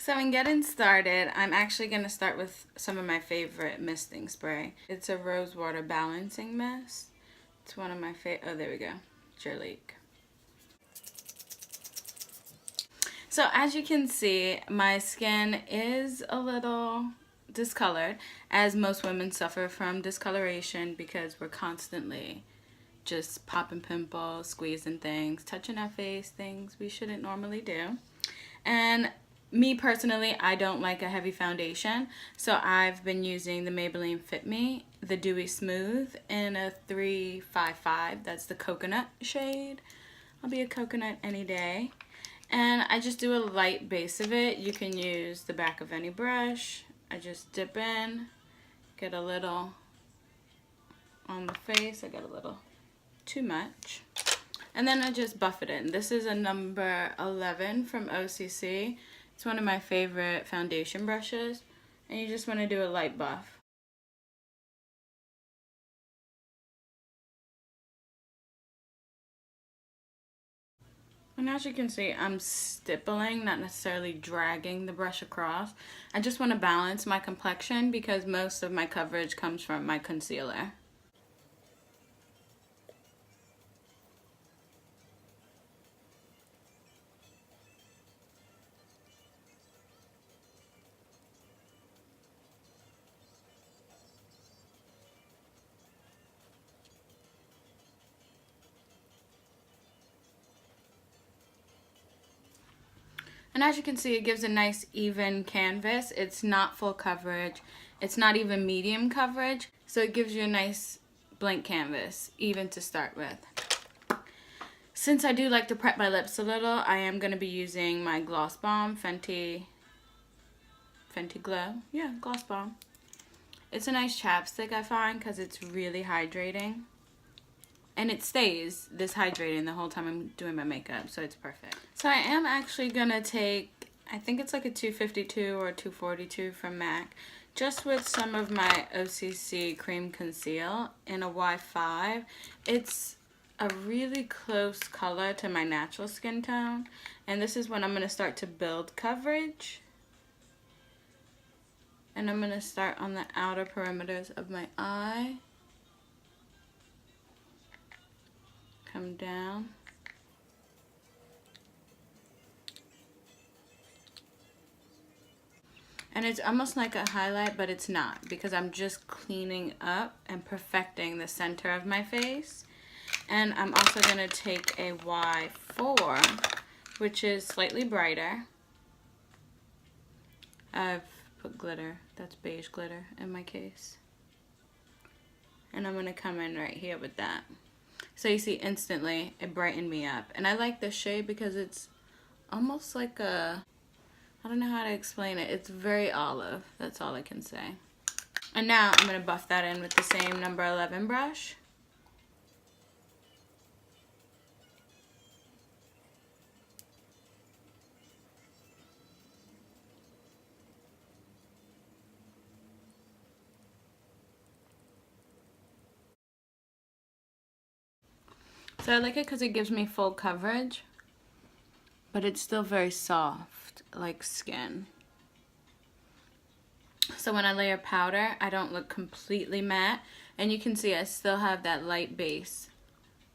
So in getting started, I'm actually going to start with some of my favorite misting spray. It's a rose water balancing mist. It's one of my favorite. Oh, there we go. Leak. So as you can see, my skin is a little discolored, as most women suffer from discoloration because we're constantly just popping pimples, squeezing things, touching our face, things we shouldn't normally do. And me personally, I don't like a heavy foundation, so I've been using the Maybelline Fit Me, the Dewy Smooth in a 355. That's the coconut shade. I'll be a coconut any day. And I just do a light base of it. You can use the back of any brush. I just dip in, get a little on the face. I get a little too much. And then I just buff it in. This is a number 11 from OCC. It's one of my favorite foundation brushes. And you just want to do a light buff. And as you can see, I'm stippling, not necessarily dragging the brush across. I just want to balance my complexion because most of my coverage comes from my concealer. And as you can see, it gives a nice even canvas. It's not full coverage. It's not even medium coverage. So it gives you a nice blank canvas, even to start with. Since I do like to prep my lips a little, I am going to be using my Gloss Bomb, Fenty Glow. Yeah, Gloss Bomb. It's a nice chapstick, I find, because it's really hydrating. And it stays this hydrating the whole time I'm doing my makeup, so it's perfect. So I am actually gonna take, I think it's like a 252 or 242 from MAC, just with some of my OCC Cream Conceal in a Y5. It's a really close color to my natural skin tone, and this is when I'm gonna start to build coverage. And I'm gonna start on the outer perimeters of my eye. Come down. And it's almost like a highlight, but it's not, because I'm just cleaning up and perfecting the center of my face. And I'm also going to take a Y4, which is slightly brighter. I've put glitter, that's beige glitter in my case. And I'm going to come in right here with that. So you see instantly it brightened me up. And I like this shade because it's almost like a, I don't know how to explain it. It's very olive. That's all I can say. And now I'm going to buff that in with the same number 11 brush. So I like it because it gives me full coverage, but it's still very soft, like skin. So when I layer powder, I don't look completely matte, and you can see I still have that light base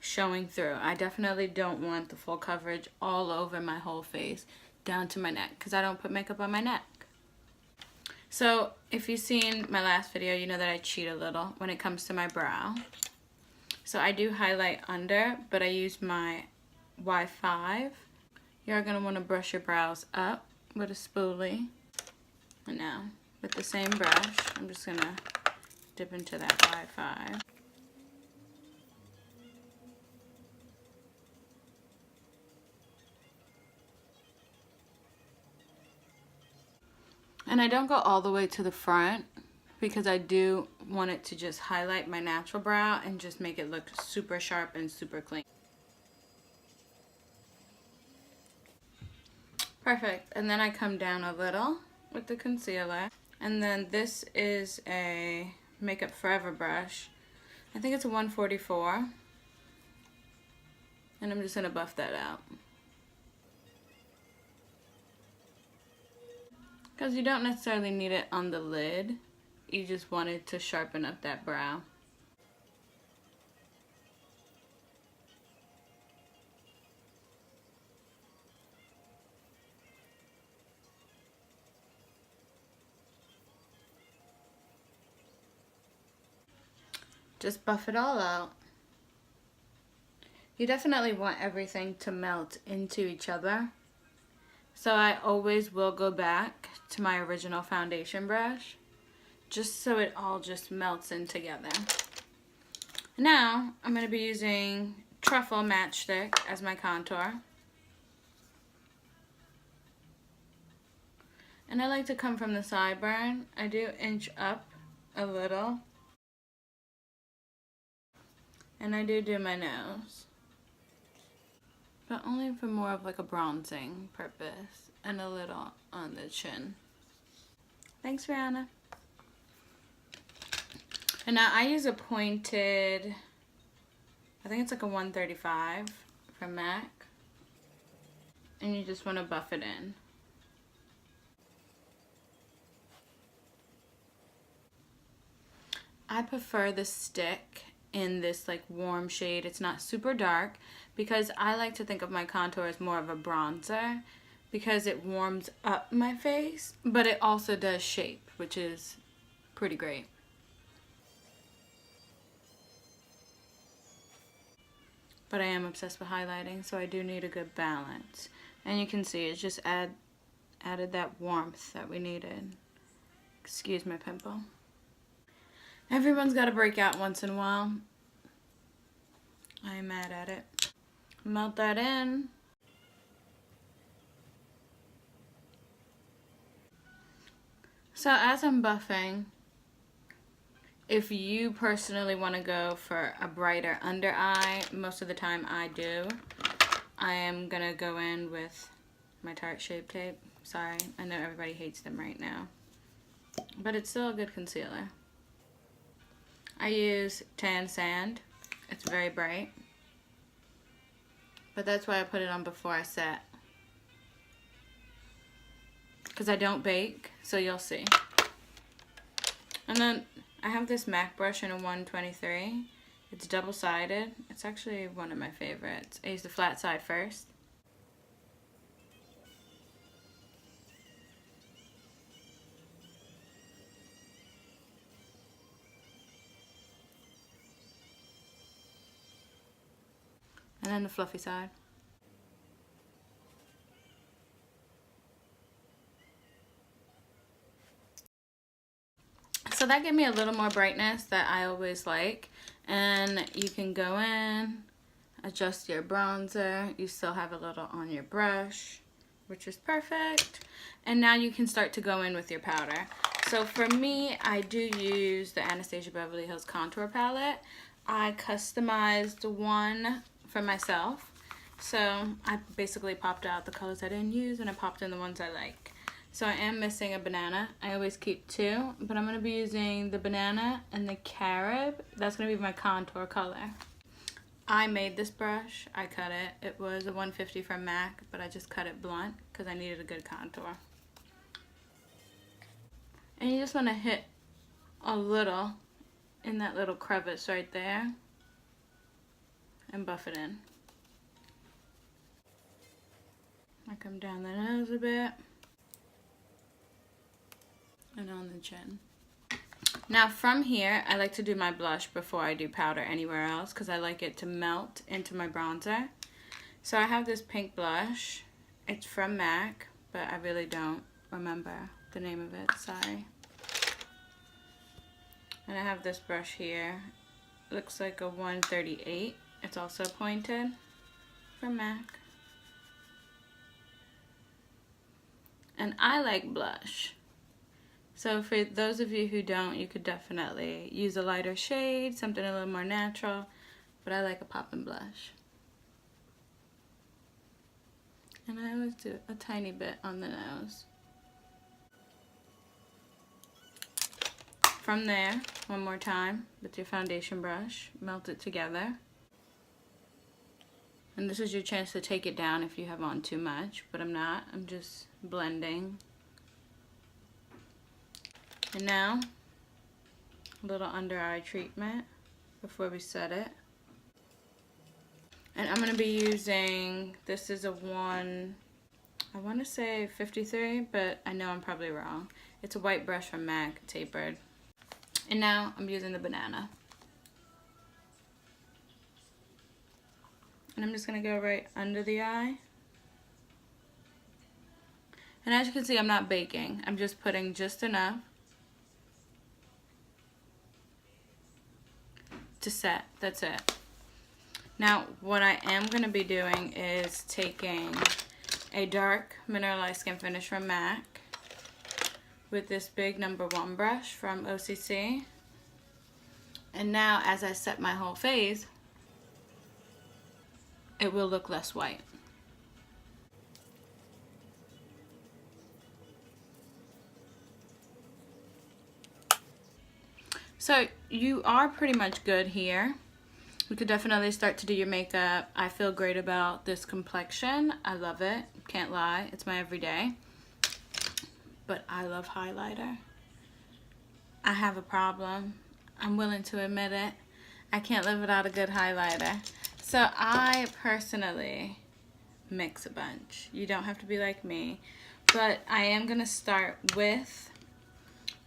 showing through. I definitely don't want the full coverage all over my whole face, down to my neck, because I don't put makeup on my neck. So if you've seen my last video, you know that I cheat a little when it comes to my brow. So I do highlight under, but I use my Y5. You're going to want to brush your brows up with a spoolie. And now, with the same brush, I'm just going to dip into that Y5. And I don't go all the way to the front, because I do want it to just highlight my natural brow and just make it look super sharp and super clean. Perfect. And then I come down a little with the concealer. And then this is a Makeup Forever brush. I think it's a 144. And I'm just going to buff that out. Because you don't necessarily need it on the lid. You just wanted to sharpen up that brow. Just buff it all out. You definitely want everything to melt into each other. So I always will go back to my original foundation brush just so it all just melts in together. Now I'm going to be using Truffle Matchstick as my contour. And I like to come from the sideburn. I do inch up a little. And I do my nose. But only for more of like a bronzing purpose. And a little on the chin. Thanks, Rihanna. And now I use a pointed, I think it's like a 135 from MAC. And you just want to buff it in. I prefer the stick in this like warm shade. It's not super dark because I like to think of my contour as more of a bronzer because it warms up my face, but it also does shape, which is pretty great. But I am obsessed with highlighting, so I do need a good balance. And you can see it's just added that warmth that we needed. Excuse my pimple. Everyone's got to break out once in a while. I'm mad at it. Melt that in. So as I'm buffing, if you personally want to go for a brighter under eye, most of the time I do. I am going to go in with my Tarte Shape Tape. Sorry, I know everybody hates them right now. But it's still a good concealer. I use Tan Sand. It's very bright. But that's why I put it on before I set. Because I don't bake, so you'll see. And then I have this MAC brush in a 123. It's double-sided. It's actually one of my favorites. I use the flat side first. And then the fluffy side. So that gave me a little more brightness that I always like. And you can go in, adjust your bronzer. You still have a little on your brush, which is perfect. And now you can start to go in with your powder. So for me, I do use the Anastasia Beverly Hills Contour Palette. I customized one for myself. So I basically popped out the colors I didn't use and I popped in the ones I like. So I am missing a banana. I always keep two, but I'm going to be using the banana and the carob. That's going to be my contour color. I made this brush. I cut it. It was a 150 from MAC, but I just cut it blunt because I needed a good contour. And you just want to hit a little in that little crevice right there and buff it in. I come down the nose a bit and on the chin. Now from here, I like to do my blush before I do powder anywhere else because I like it to melt into my bronzer. So I have this pink blush. It's from MAC, but I really don't remember the name of it, sorry. And I have this brush here. Looks like a 138. It's also pointed from MAC. And I like blush. So for those of you who don't, you could definitely use a lighter shade, something a little more natural, but I like a poppin' blush. And I always do a tiny bit on the nose. From there, one more time with your foundation brush, melt it together. And this is your chance to take it down if you have on too much, but I'm not. I'm just blending And now, a little under eye treatment before we set it. And I'm going to be using, this is a one, I want to say 53, but I know I'm probably wrong. It's a white brush from MAC, tapered. And now I'm using the banana. And I'm just going to go right under the eye. And as you can see, I'm not baking. I'm just putting just enough to set. That's it. Now, what I am going to be doing is taking a dark mineralized skin finish from MAC with this big #1 brush from OCC. And now, as I set my whole face, it will look less white. So you are pretty much good here. You could definitely start to do your makeup. I feel great about this complexion. I love it. Can't lie. It's my everyday. But I love highlighter. I have a problem. I'm willing to admit it. I can't live without a good highlighter. So I personally mix a bunch. You don't have to be like me. But I am going to start with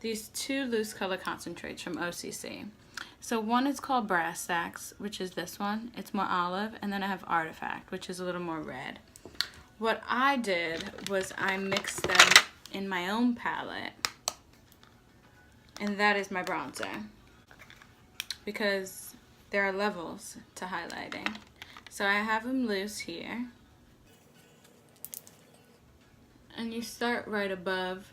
these two loose color concentrates from OCC. So one is called Brass Stacks, which is this one. It's more olive. And then I have Artifact, which is a little more red. What I did was I mixed them in my own palette. And that is my bronzer. Because there are levels to highlighting. So I have them loose here. And you start right above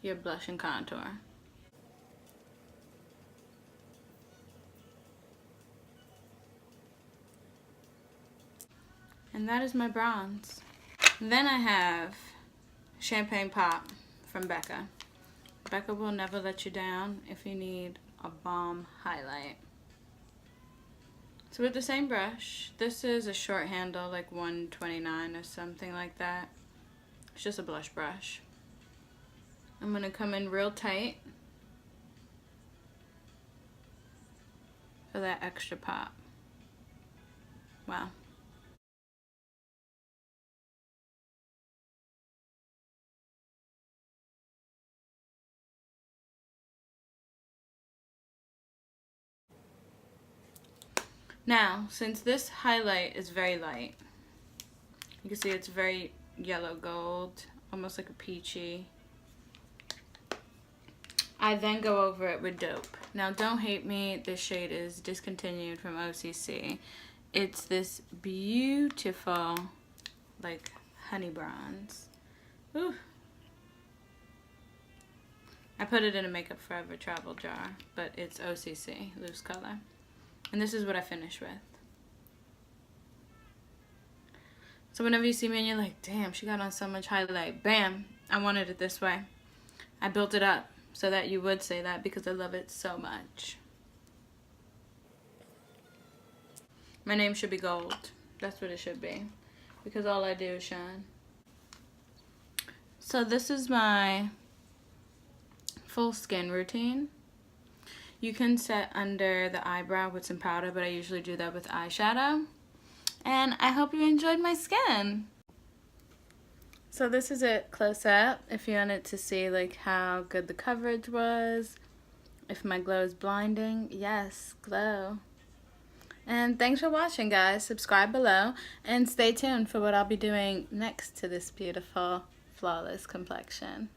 your blush and contour. And that is my bronze. And then I have Champagne Pop from Becca. Becca will never let you down if you need a bomb highlight. So with the same brush, this is a short handle, like 129 or something like that. It's just a blush brush. I'm going to come in real tight for that extra pop. Wow. Now, since this highlight is very light, you can see it's very yellow gold, almost like a peachy. I then go over it with Dope. Now, don't hate me, this shade is discontinued from OCC. It's this beautiful, like, honey bronze. Ooh. I put it in a Makeup Forever travel jar, but it's OCC, loose color. And this is what I finish with. So whenever you see me and you're like, damn, she got on so much highlight, bam, I wanted it this way. I built it up so that you would say that because I love it so much. My name should be gold. That's what it should be. Because all I do is shine. So this is my full skin routine. You can set under the eyebrow with some powder, but I usually do that with eyeshadow. And I hope you enjoyed my skin. So this is it close up. If you wanted to see like how good the coverage was, if my glow is blinding, yes, glow. And thanks for watching, guys. Subscribe below and stay tuned for what I'll be doing next to this beautiful Flawless Complexion.